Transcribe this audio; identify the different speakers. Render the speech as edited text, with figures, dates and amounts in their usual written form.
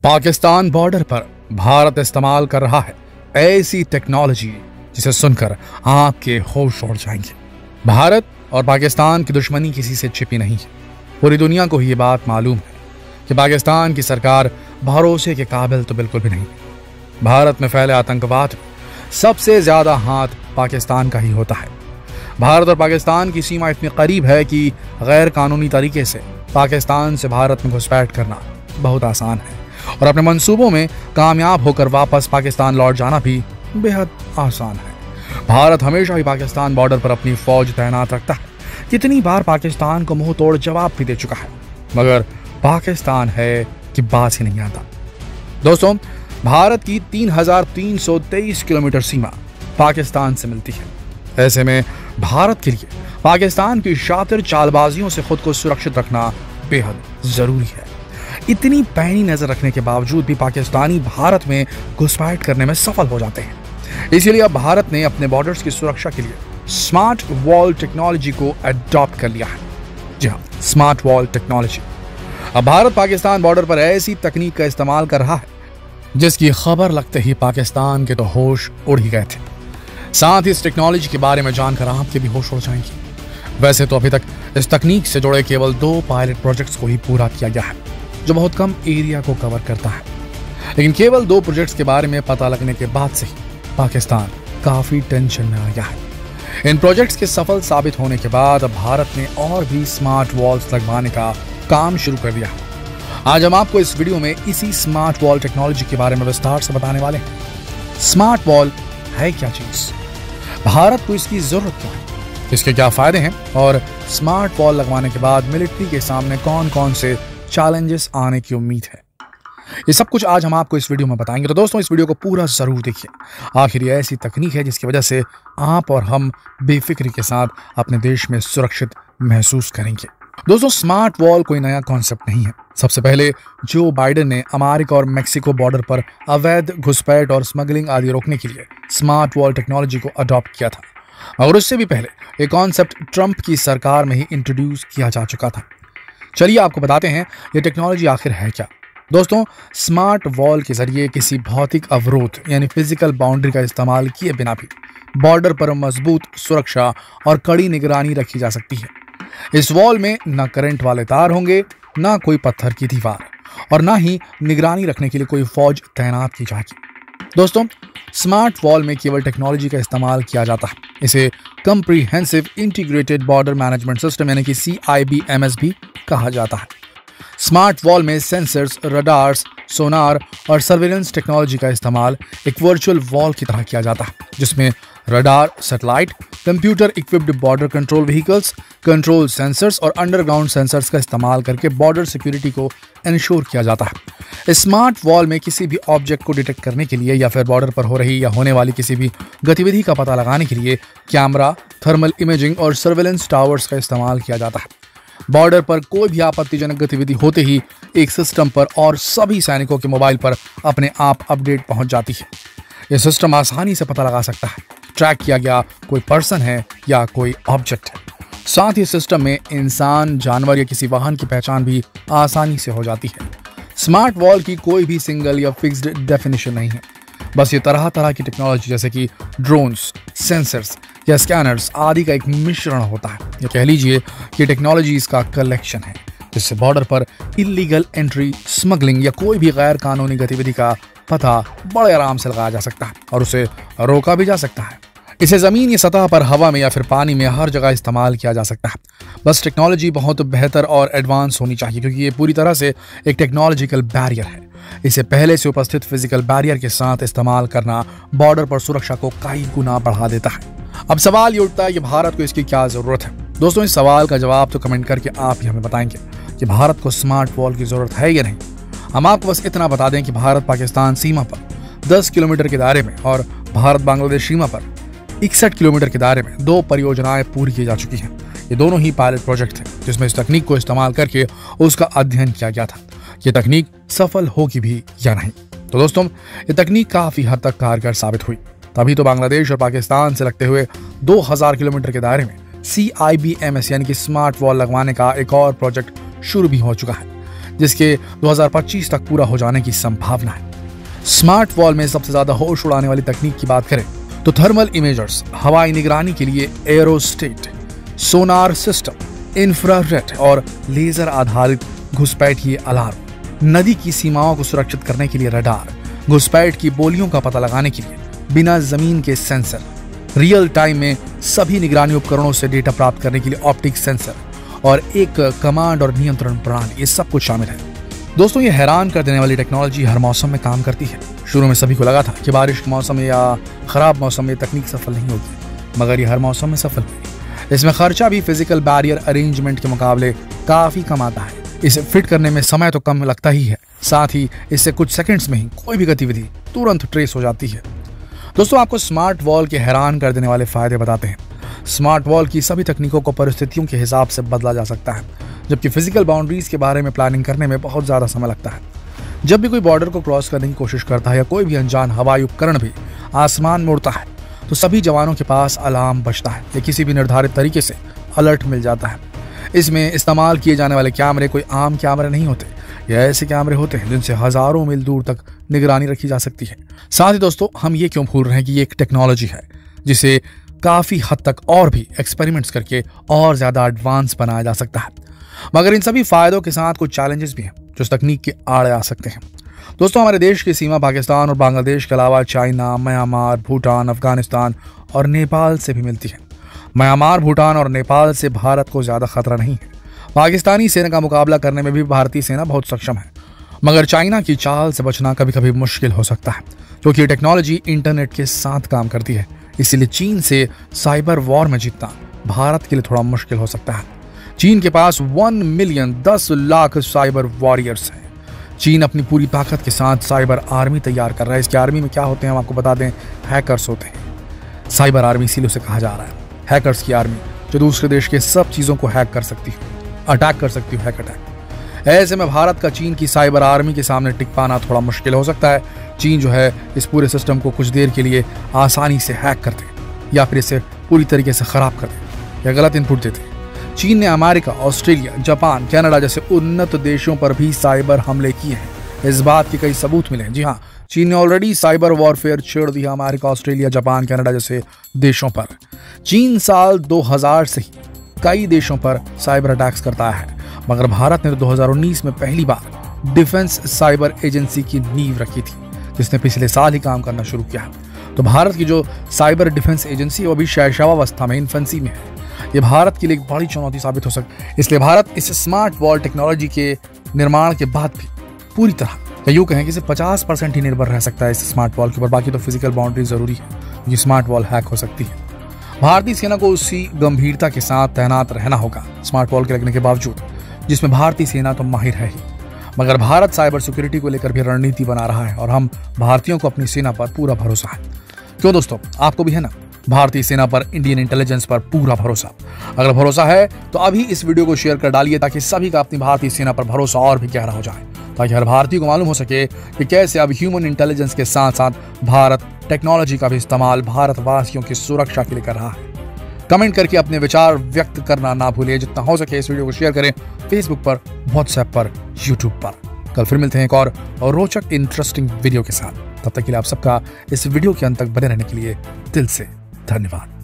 Speaker 1: Pakistan border पर भारत इस्तेमाल कर रहा है ऐसी टेक्नोलॉजी जिसे सुनकर आपके होश उड़ जाएंगे। भारत और पाकिस्तान की दुश्मनी किसी से छिपी नहीं है। पूरी दुनिया को ये बात मालूम है कि पाकिस्तान की सरकार भरोसे के काबिल तो बिल्कुल भी नहीं है। भारत में फैले आतंकवाद में सबसे ज्यादा हाथ पाकिस्तान का ही होता है। भारत और पाकिस्तान की सीमा इतनी करीब है कि गैर कानूनी तरीके से पाकिस्तान से भारत में घुसपैठ करना बहुत आसान है और अपने मंसूबों में कामयाब होकर वापस पाकिस्तान लौट जाना भी बेहद आसान है। भारत हमेशा ही पाकिस्तान बॉर्डर पर अपनी फौज तैनात रखता है। कितनी बार पाकिस्तान को मुंह तोड़ जवाब भी दे चुका है, मगर पाकिस्तान है कि बात ही नहीं आता। दोस्तों, भारत की 3,323 किलोमीटर सीमा पाकिस्तान से मिलती है। ऐसे में भारत के लिए पाकिस्तान की शातिर चालबाजियों से खुद को सुरक्षित रखना बेहद जरूरी है। इतनी पैनी नजर रखने के बावजूद भी पाकिस्तानी भारत में घुसपैठ करने में सफल हो जाते हैं। इसीलिए अब भारत ने अपने बॉर्डर्स की सुरक्षा के लिए स्मार्ट वॉल टेक्नोलॉजी को अडॉप्ट कर लिया है। जी हाँ, स्मार्ट वॉल टेक्नोलॉजी। अब भारत पाकिस्तान बॉर्डर पर ऐसी तकनीक का इस्तेमाल कर रहा है जिसकी खबर लगते ही पाकिस्तान के तो होश उड़ ही गए थे। साथ ही इस टेक्नोलॉजी के बारे में जानकर आपके भी होश उड़ जाएंगे। वैसे तो अभी तक इस तकनीक से जुड़े केवल 2 पायलट प्रोजेक्ट्स को ही पूरा किया गया है, जो बहुत कम एरिया को कवर करता है। लेकिन केवल 2 प्रोजेक्ट्स के बारे में पता लगने के बाद से ही पाकिस्तान काफी टेंशन में आ गया है। इन प्रोजेक्ट्स के सफल साबित होने के बाद अब भारत ने और भी स्मार्ट वॉल्स लगवाने का काम शुरू कर दिया है। आज हम आपको इस वीडियो में इसी स्मार्ट वॉल टेक्नोलॉजी के बारे में विस्तार से बताने वाले हैं। स्मार्ट वॉल है क्या चीज, भारत को इसकी जरूरत क्यों है, इसके क्या फायदे हैं और स्मार्ट वॉल लगवाने के बाद मिलिट्री के सामने कौन कौन से चैलेंजेस आने की उम्मीद है, ये सब कुछ आज हम आपको इस वीडियो में बताएंगे। तो दोस्तों, इस वीडियो को पूरा जरूर देखिए। आखिर ये ऐसी तकनीक है जिसकी वजह से आप और हम बेफिक्री के साथ अपने देश में सुरक्षित महसूस करेंगे। दोस्तों, स्मार्ट वॉल कोई नया कॉन्सेप्ट नहीं है। सबसे पहले जो बाइडेन ने अमेरिका और मेक्सिको बॉर्डर पर अवैध घुसपैठ और स्मगलिंग आदि रोकने के लिए स्मार्ट वॉल टेक्नोलॉजी को अडॉप्ट किया था और उससे भी पहले ये कॉन्सेप्ट ट्रंप की सरकार में ही इंट्रोड्यूस किया जा चुका था। चलिए आपको बताते हैं ये टेक्नोलॉजी आखिर है क्या। दोस्तों, स्मार्ट वॉल के जरिए किसी भौतिक अवरोध यानी फिजिकल बाउंड्री का इस्तेमाल किए बिना भी बॉर्डर पर मजबूत सुरक्षा और कड़ी निगरानी रखी जा सकती है। इस वॉल में न करंट वाले तार होंगे, ना कोई पत्थर की दीवार और ना ही निगरानी रखने के लिए कोई फौज तैनात की जाएगी। दोस्तों, स्मार्ट वॉल में केवल टेक्नोलॉजी का इस्तेमाल किया जाता है। इसे comprehensive integrated border management system यानी कि CIBMS भी कहा जाता है। स्मार्ट वॉल में सेंसर्स, रडार्स, सोनार और सर्विलेंस टेक्नोलॉजी का इस्तेमाल एक वर्चुअल वॉल की तरह किया जाता है, जिसमें radar, satellite, computer equipped border control vehicles, control sensors और अंडरग्राउंड सेंसर्स का इस्तेमाल करके बॉर्डर सिक्योरिटी को इंश्योर किया जाता है। स्मार्ट वॉल में किसी भी ऑब्जेक्ट को डिटेक्ट करने के लिए या फिर बॉर्डर पर हो रही या होने वाली किसी भी गतिविधि का पता लगाने के लिए कैमरा, थर्मल इमेजिंग और सर्विलेंस टावर्स का इस्तेमाल किया जाता है। बॉर्डर पर कोई भी आपत्तिजनक गतिविधि होते ही एक सिस्टम पर और सभी सैनिकों के मोबाइल पर अपने आप अपडेट पहुंच जाती है। यह सिस्टम आसानी से पता लगा सकता है ट्रैक किया गया कोई पर्सन है या कोई ऑब्जेक्ट है। साथ ही सिस्टम में इंसान, जानवर या किसी वाहन की पहचान भी आसानी से हो जाती है। स्मार्ट वॉल की कोई भी सिंगल या फिक्स्ड डेफिनेशन नहीं है, बस ये तरह तरह की टेक्नोलॉजी जैसे कि ड्रोन्स, सेंसर्स या स्कैनर्स आदि का एक मिश्रण होता है। ये कह लीजिए कि टेक्नोलॉजीज का कलेक्शन है जिससे बॉर्डर पर इलीगल एंट्री, स्मगलिंग या कोई भी गैर कानूनी गतिविधि का पता बड़े आराम से लगाया जा सकता है और उसे रोका भी जा सकता है। इसे जमीन या सतह पर, हवा में या फिर पानी में हर जगह इस्तेमाल किया जा सकता है। बस टेक्नोलॉजी बहुत बेहतर और एडवांस होनी चाहिए, क्योंकि ये पूरी तरह से एक टेक्नोलॉजिकल बैरियर है। इसे पहले से उपस्थित फिजिकल बैरियर के साथ इस्तेमाल करना बॉर्डर पर सुरक्षा को कई गुना बढ़ा देता है। अब सवाल ये उठता है कि भारत को इसकी क्या जरूरत है। दोस्तों, इस सवाल का जवाब तो कमेंट करके आप ही हमें बताएंगे कि भारत को स्मार्ट वॉल की जरूरत है या नहीं। हम आपको बस इतना बता दें कि भारत पाकिस्तान सीमा पर 10 किलोमीटर के दायरे में और भारत बांग्लादेश सीमा पर 61 किलोमीटर के दायरे में 2 परियोजनाएं पूरी की जा चुकी हैं। ये दोनों ही पायलट प्रोजेक्ट थे जिसमें इस तकनीक को इस्तेमाल करके उसका अध्ययन किया गया था। ये तकनीक सफल होगी भी या नहीं। तो दोस्तों, ये तकनीक काफी हद तक कारगर साबित हुई। तभी तो बांग्लादेश और पाकिस्तान से लगते हुए 2000 किलोमीटर के दायरे में CIBMS यानी कि स्मार्ट वॉल लगवाने का एक और प्रोजेक्ट शुरू भी हो चुका है, जिसके 2025 तक पूरा हो जाने की संभावना है। स्मार्ट वॉल में सबसे ज्यादा होश उड़ाने वाली तकनीक की बात करें तो थर्मल इमेजर्स, हवाई निगरानी के लिए एरोस्टेट, सोनार सिस्टम, इंफ्रारेड और लेजर आधारित घुसपैठिए अलार्म, नदी की सीमाओं को सुरक्षित करने के लिए रडार, घुसपैठ की बोलियों का पता लगाने के लिए बिना जमीन के सेंसर, रियल टाइम में सभी निगरानी उपकरणों से डेटा प्राप्त करने के लिए ऑप्टिक सेंसर और एक कमांड और नियंत्रण प्रणाली, ये सब कुछ शामिल है। दोस्तों, ये हैरान कर देने वाली टेक्नोलॉजी हर मौसम में काम करती है। शुरू में सभी को लगा था कि बारिश के मौसम में या खराब मौसम में तकनीक सफल नहीं होगी, मगर ये हर मौसम में सफल हुई। इसमें खर्चा भी फिजिकल बैरियर अरेंजमेंट के मुकाबले काफी कम आता है। इसे फिट करने में समय तो कम लगता ही है, साथ ही इससे कुछ सेकंड्स में ही कोई भी गतिविधि तुरंत ट्रेस हो जाती है। दोस्तों, आपको स्मार्ट वॉल के हैरान कर देने वाले फायदे बताते हैं। स्मार्ट वॉल की सभी तकनीकों को परिस्थितियों के हिसाब से बदला जा सकता है, जबकि फिजिकल बाउंड्रीज के बारे में प्लानिंग करने में बहुत ज्यादा समय लगता है। जब भी कोई बॉर्डर को क्रॉस करने की कोशिश करता है या कोई भी अनजान हवाई उपकरण भी आसमान में उड़ता है तो सभी जवानों के पास अलार्म बजता है या किसी भी निर्धारित तरीके से अलर्ट मिल जाता है। इसमें इस्तेमाल किए जाने वाले कैमरे कोई आम कैमरे नहीं होते, यह ऐसे कैमरे होते हैं जिनसे हजारों मील दूर तक निगरानी रखी जा सकती है। साथ ही दोस्तों, हम ये क्यों भूल रहे हैं कि ये एक टेक्नोलॉजी है जिसे काफी हद तक और भी एक्सपेरिमेंट्स करके और ज्यादा एडवांस बनाया जा सकता है। मगर इन सभी फायदों के साथ कुछ चैलेंजेस भी हैं जो इस तकनीक के आड़े आ सकते हैं। दोस्तों, हमारे देश की सीमा पाकिस्तान और बांग्लादेश के अलावा चाइना, म्यांमार, भूटान, अफगानिस्तान और नेपाल से भी मिलती है। म्यांमार, भूटान और नेपाल से भारत को ज्यादा खतरा नहीं है। पाकिस्तानी सेना का मुकाबला करने में भी भारतीय सेना बहुत सक्षम है, मगर चाइना की चाल से बचना कभी कभी मुश्किल हो सकता है, क्योंकि ये टेक्नोलॉजी इंटरनेट के साथ काम करती है। इसीलिए चीन से साइबर वॉर में जीतना भारत के लिए थोड़ा मुश्किल हो सकता है। चीन के पास 1 मिलियन 10 लाख साइबर वॉरियर्स हैं। चीन अपनी पूरी ताकत के साथ साइबर आर्मी तैयार कर रहा है। इसकी आर्मी में क्या होते हैं हम आपको बता दें, हैकर्स होते हैं। साइबर आर्मी इसीलिए उसे कहा जा रहा है, हैकर्स की आर्मी, जो दूसरे देश के सब चीजों को हैक कर सकती है, अटैक कर सकती है, हैक अटैक। ऐसे में भारत का चीन की साइबर आर्मी के सामने टिक पाना थोड़ा मुश्किल हो सकता है। चीन जो है इस पूरे सिस्टम को कुछ देर के लिए आसानी से हैक कर दे या फिर इसे पूरी तरीके से खराब कर दे या गलत इनपुट देते। चीन ने अमेरिका, ऑस्ट्रेलिया, जापान, कनाडा जैसे उन्नत देशों पर भी साइबर हमले किए हैं। इस बात के कई सबूत मिले हैं। जी हाँ, चीन ने ऑलरेडी साइबर वॉरफेयर छेड़ दिया अमेरिका, ऑस्ट्रेलिया, जापान, कनाडा जैसे देशों पर। चीन साल 2000 से ही कई देशों पर साइबर अटैक्स करता है, मगर भारत ने 2019 में पहली बार डिफेंस साइबर एजेंसी की नींव रखी थी, जिसने पिछले साल ही काम करना शुरू किया। तो भारत की जो साइबर डिफेंस एजेंसी है वो अभी शैशवावस्था में, इन्फेंसी में है। ये भारत के लिए एक बड़ी चुनौती साबित हो सकती है। इसलिए भारत इस स्मार्ट वॉल टेक्नोलॉजी के निर्माण के बाद भी पूरी तरह, या यूं कहें कि सिर्फ 50% ही निर्भर रह सकता है इस स्मार्ट वॉल के ऊपर। बाकी तो फिजिकल बाउंड्री जरूरी है, ये स्मार्ट वॉल हैक हो सकती है। भारतीय सेना को उसी गंभीरता के साथ तैनात रहना होगा स्मार्ट वॉल के लगने के बावजूद, जिसमें भारतीय सेना तो माहिर है ही, मगर भारत साइबर सिक्योरिटी को लेकर भी रणनीति बना रहा है और हम भारतीयों को अपनी सेना पर पूरा भरोसा है। क्यों दोस्तों, आपको भी है ना भारतीय सेना पर, इंडियन इंटेलिजेंस पर पूरा भरोसा? अगर भरोसा है तो अभी इस वीडियो को शेयर कर डालिए ताकि सभी का अपनी भारतीय सेना पर भरोसा और भी गहरा हो जाए, ताकि हर भारतीय को मालूम हो सके कि कैसे अब ह्यूमन इंटेलिजेंस के साथ साथ भारत टेक्नोलॉजी का भी इस्तेमाल भारतवासियों की सुरक्षा के लिए कर रहा है। कमेंट करके अपने विचार व्यक्त करना ना भूलिए। जितना हो सके इस वीडियो को शेयर करें फेसबुक पर, व्हाट्सएप पर, यूट्यूब पर। कल फिर मिलते हैं एक और रोचक इंटरेस्टिंग वीडियो के साथ। तब तक के लिए आप सबका इस वीडियो के अंत तक बने रहने के लिए दिल से धन्यवाद।